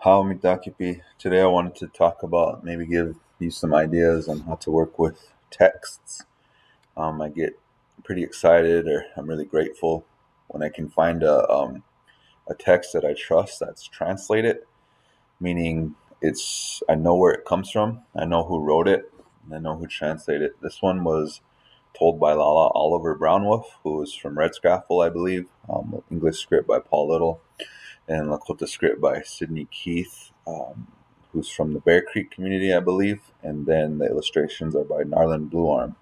How Mitakipi. Today I wanted to talk about maybe give you some ideas on how to work with texts. I get pretty excited, or I'm really grateful when I can find a text that I trust that's translated, meaning I know where it comes from, I know who wrote it, and I know who translated it. This one was told by Lala Oliver Brownwolf, who is from Red Scraffle, I believe. English script by Paul Little and Lakota script by Sidney Keith, who's from the Bear Creek community, I believe. And then the illustrations are by Narlin Bluearm.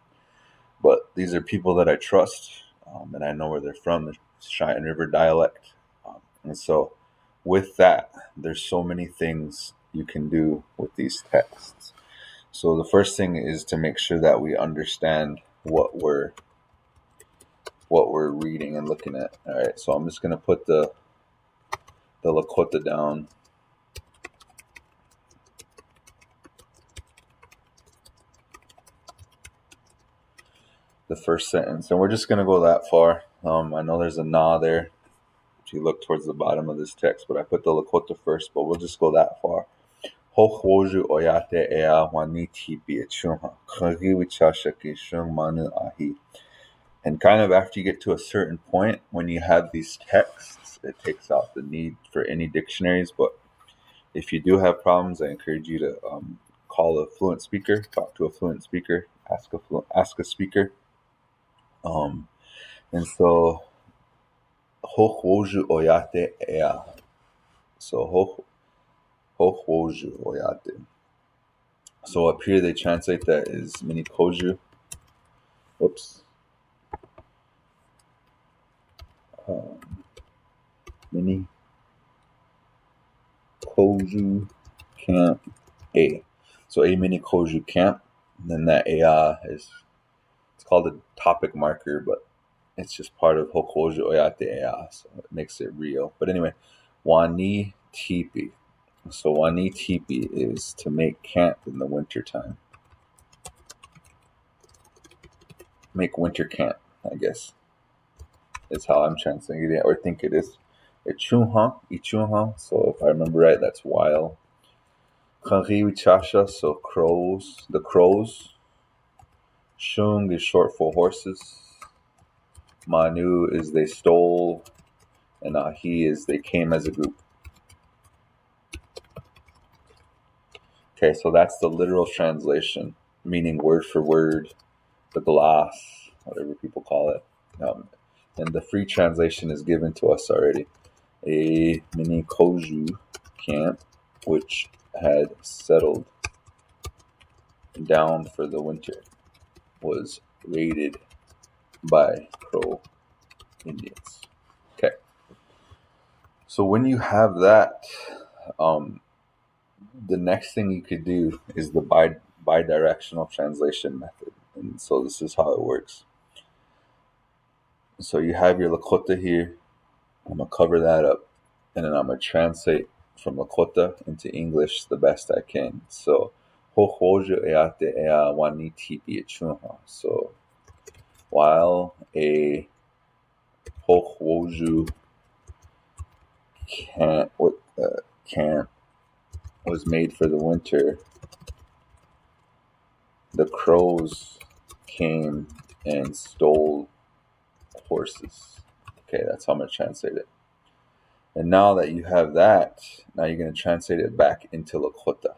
But these are people that I trust, and I know where they're from. The Cheyenne River dialect. And so, with that, there's so many things you can do with these texts. So the first thing is to make sure that we understand what we're reading and looking at. All right, so I'm just gonna put the Lakota down. The first sentence, and we're just gonna go that far. I know there's a na there if you look towards the bottom of this text, but I put the Lakota first, but we'll just go that far. Hochwoju oyate ea waniti biechunha khagi wichashaki shung manu ahi. And kind of after you get to a certain point, when you have these texts, it takes out the need for any dictionaries. But if you do have problems, I encourage you to call a fluent speaker, talk to a fluent speaker, ask a speaker. And so, hochwoju oyate ea. So, hochwoju oyate. So up here they translate that as mini koju. Whoops. Mini koju camp A. So a mini koju camp. And then that A it's called a topic marker, but it's just part of hokoju oyate A, so it makes it real. But anyway, wani tipi. So wani tipi is to make camp in the wintertime. Make winter camp, I guess, is how I'm translating it, or think it is. Ichunha. So if I remember right, that's while. Chasha, so crows. The crows. Shung is short for horses. Manu is they stole. And Ahi is they came as a group. Okay, so that's the literal translation, meaning word for word, the glass, whatever people call it. And the free translation is given to us already. A mini koju camp, which had settled down for the winter, was raided by Crow Indians. Okay. So when you have that, the next thing you could do is the bi-directional translation method. And so this is how it works. So you have your Lakota here. I'm going to cover that up. And then I'm going to translate from Lakota into English the best I can. So, hohoju eate ea wani tipi echunha. So, while a hohoju camp was made for the winter, the crows came and stole horses. Okay, that's how I'm going to translate it. And now that you have that, now you're going to translate it back into Lakota.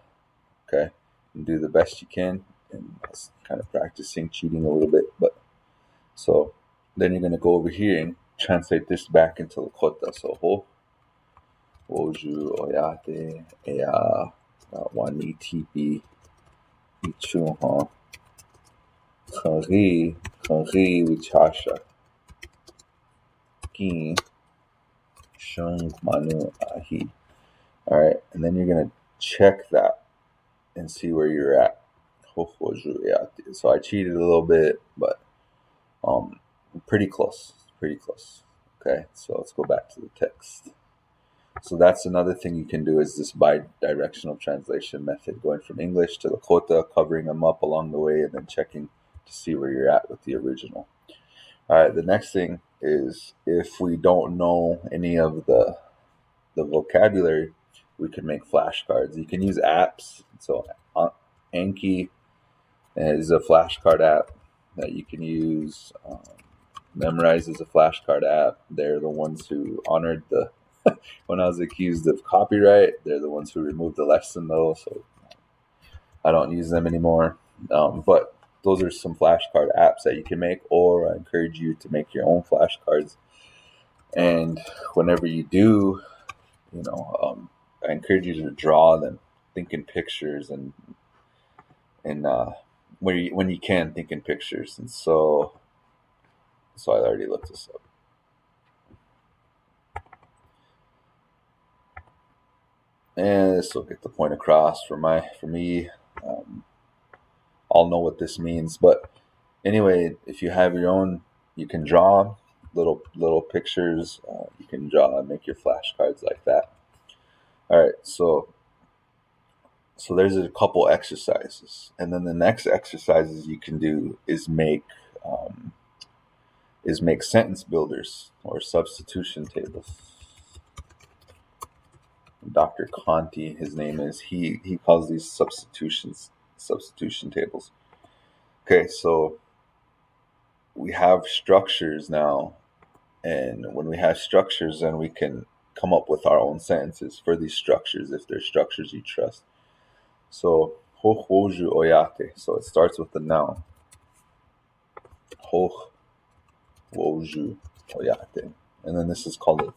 Okay? And do the best you can. And that's kind of practicing cheating a little bit. But so then you're going to go over here and translate this back into Lakota. So, Woju oyate ea wani tipi ichunha khari wichasha ki shung manu ahi. All right, and then you're gonna check that and see where you're at. So I cheated a little bit, but pretty close. Okay, so let's go back to the text. So that's another thing you can do is this bi-directional translation method, going from English to Lakota, covering them up along the way, and then checking to see where you're at with the original. All right, the next thing is if we don't know any of the vocabulary, we can make flashcards. You can use apps. So Anki is a flashcard app that you can use. Memrise is a flashcard app. They're the ones who honored the when I was accused of copyright. They're the ones who removed the lesson though, so I don't use them anymore. But those are some flashcard apps that you can make, or I encourage you to make your own flashcards. And whenever you do, I encourage you to draw them, think in pictures, and when you can think in pictures. And so I already looked this up. And this will get the point across for me. I'll know what this means. But anyway, if you have your own, you can draw little pictures. You can draw and make your flashcards like that. All right, so there's a couple exercises, and then the next exercises you can do is make sentence builders or substitution tables. Dr. Conti, his name is, he calls these substitution tables. Okay, so we have structures now, and when we have structures, then we can come up with our own sentences for these structures if they're structures you trust. So hochwoju oyate. So it starts with the noun. Hochwoju oyate. And then this is called a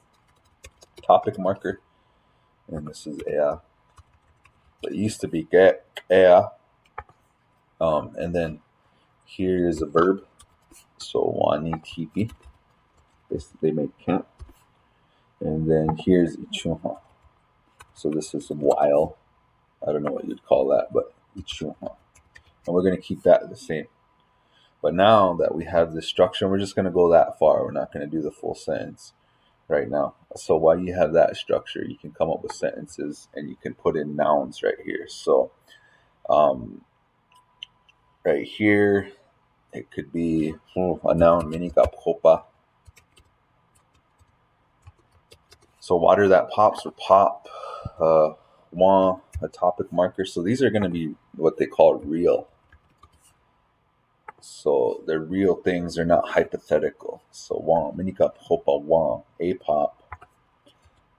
topic marker. And this is ea. It used to be ea. And then here is a verb. So wani tipi. They make camp. And then here's ichunha. So this is while. I don't know what you'd call that, but ichunha. And we're going to keep that the same. But now that we have this structure, we're just going to go that far. We're not going to do the full sentence right now. So while you have that structure, you can come up with sentences, and you can put in nouns right here. So right here, it could be a noun, minika popa. So water that pops, or pop. Wan, a topic marker. So these are going to be what they call real. So they're real things. They're not hypothetical. So wan, minika popa wan, a pop,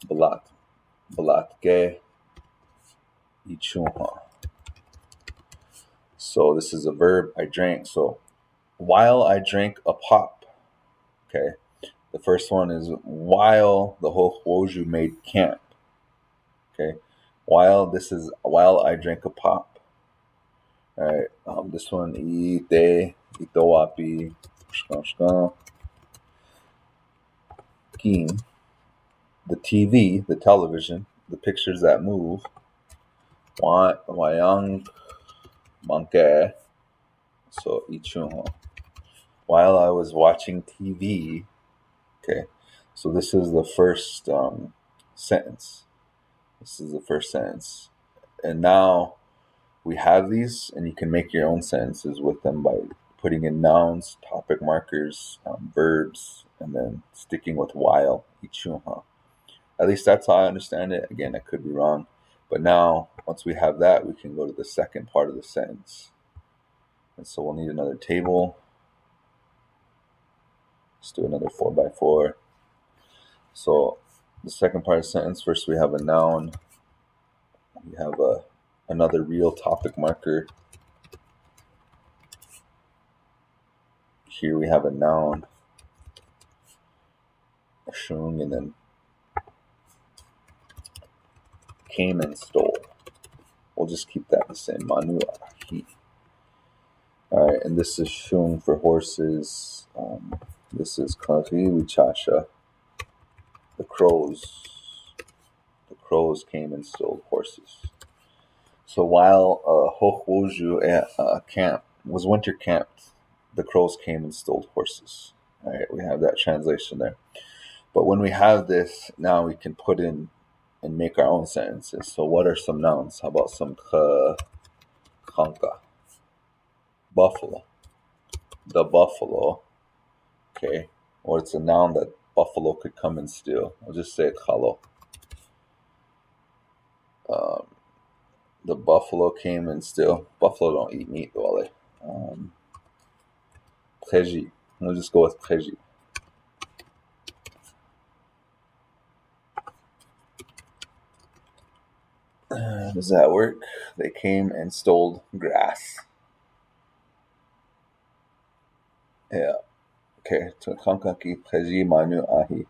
balatke, ichunha. So this is a verb. I drank. So while I drank a pop. Okay. The first one is while the hochwoju made camp. Okay. While I drank a pop. All right. This one, ite, itowapi, king. The TV, the television, the pictures that move. Wayang manke. So ichunho. While I was watching TV. Okay. So this is the first sentence. This is the first sentence. And now we have these, and you can make your own sentences with them by putting in nouns, topic markers, verbs, and then sticking with while, ichunha. At least that's how I understand it. Again, I could be wrong. But now, once we have that, we can go to the second part of the sentence. And so we'll need another table. Let's do another 4x4. So the second part of the sentence, first we have a noun. We have another real topic marker. Here we have a noun, shung, and then came and stole. We'll just keep that the same. Manu ahi. All right, and this is shung for horses. This is kari wichasha. The crows came and stole horses. So while hochwoju camp was winter camped, the crows came and stole horses. All right, we have that translation there. But when we have this, now we can put in and make our own sentences. So what are some nouns? How about some kanka? Buffalo. The buffalo. Okay. Or it's a noun that buffalo could come and steal. I'll just say kalo. the buffalo came and still. Buffalo don't eat meat, though. Preji. We'll just go with preji. Does that work? They came and stole grass. Yeah. Okay. Kankaki preji manu ahi.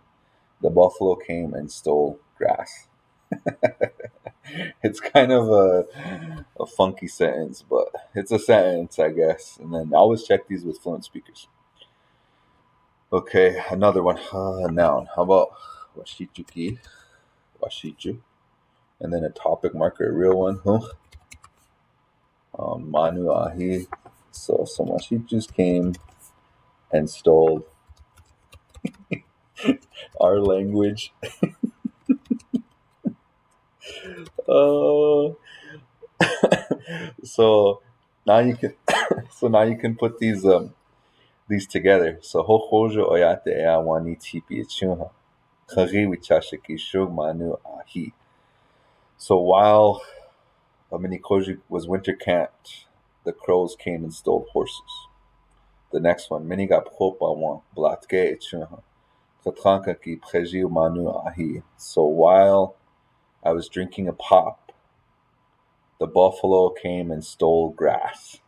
The buffalo came and stole grass. It's kind of a funky sentence, but it's a sentence, I guess. And then I always check these with fluent speakers. Okay, another one. Noun. How about washichuki? Washichu. And then a topic marker, a real one. Manu ahi. So some washichus came and stole our language. Uh, so now you can put these together. So hojo oyate awani tipi chunha. Khari shug manu ahi. So while Minikoji was winter camped, the crows came and stole horses. The next one, Miniga Popa wan Blatke chunha. Katranka ki preji manu ahi. So while I was drinking a pop, the buffalo came and stole grass.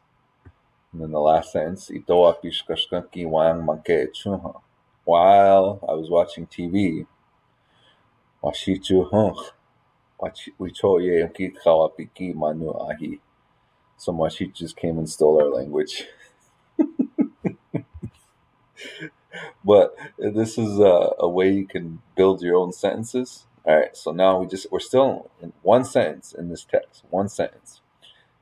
And then the last sentence, Itoa pishkashkanki wang manke chunha. While I was watching TV, washichu hunch. Wicho ye kawapiki manu ahi. So washichus came and stole our language. But this is a way you can build your own sentences. All right, so now we're still in one sentence in this text, one sentence.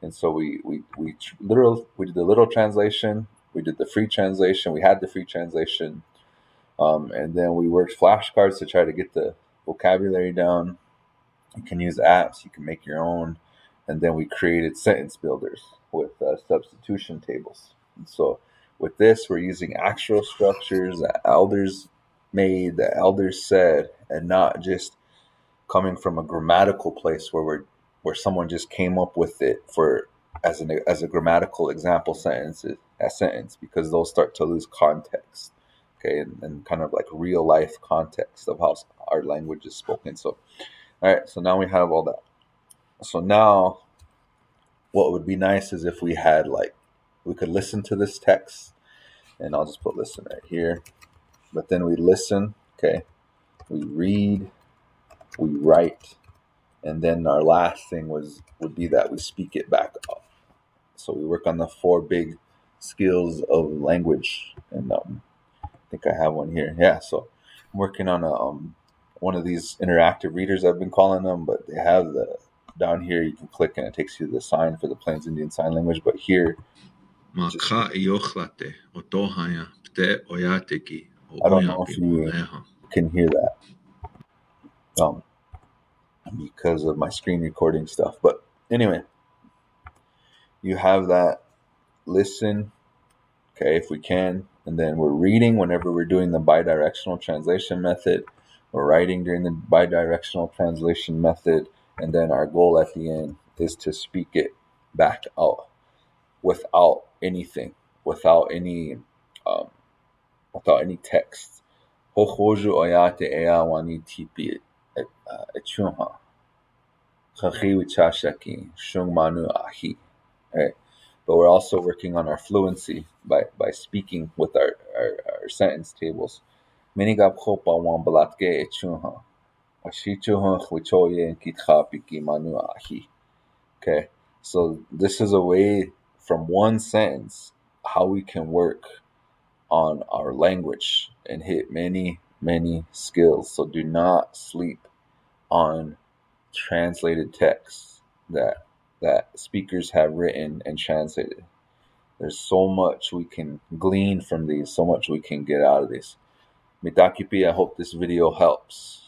And so we did the literal translation, we did the free translation, we had the free translation, and then we worked flashcards to try to get the vocabulary down. You can use apps, you can make your own, and then we created sentence builders with substitution tables. And so with this, we're using actual structures that elders made, that elders said, and not just coming from a grammatical place where someone just came up with it for as a grammatical example sentence, because those start to lose context, okay, and kind of like real life context of how our language is spoken. So all right, so now we have all that. So now what would be nice is if we had we could listen to this text, and I'll just put listen right here, but then we listen, okay, we read, we write, and then our last thing would be that we speak it back up. So we work on the 4 big skills of language, and I think I have one here. Yeah, so I'm working on one of these interactive readers, I've been calling them, but they have down here you can click and it takes you to the sign for the Plains Indian Sign Language. But here, I don't know if you can hear that because of my screen recording stuff. But anyway, you have that listen, okay, if we can, and then we're reading whenever we're doing the bidirectional translation method. We're writing during the bidirectional translation method, and then our goal at the end is to speak it back out without anything, without any text. Hojoju oyate ea wani tipi echunha. Chachi shung manu ahi. Right? But we're also working on our fluency by speaking with our sentence tables. Minigap chopa wan balatke echunha. Washichuhun chwichoye and kitcha piki manu ahi. Okay, so this is a way from one sentence how we can work on our language and hit many, many skills. So do not sleep on translated texts that speakers have written and translated. There's so much we can glean from these, so much we can get out of these. Mitakipi, I hope this video helps.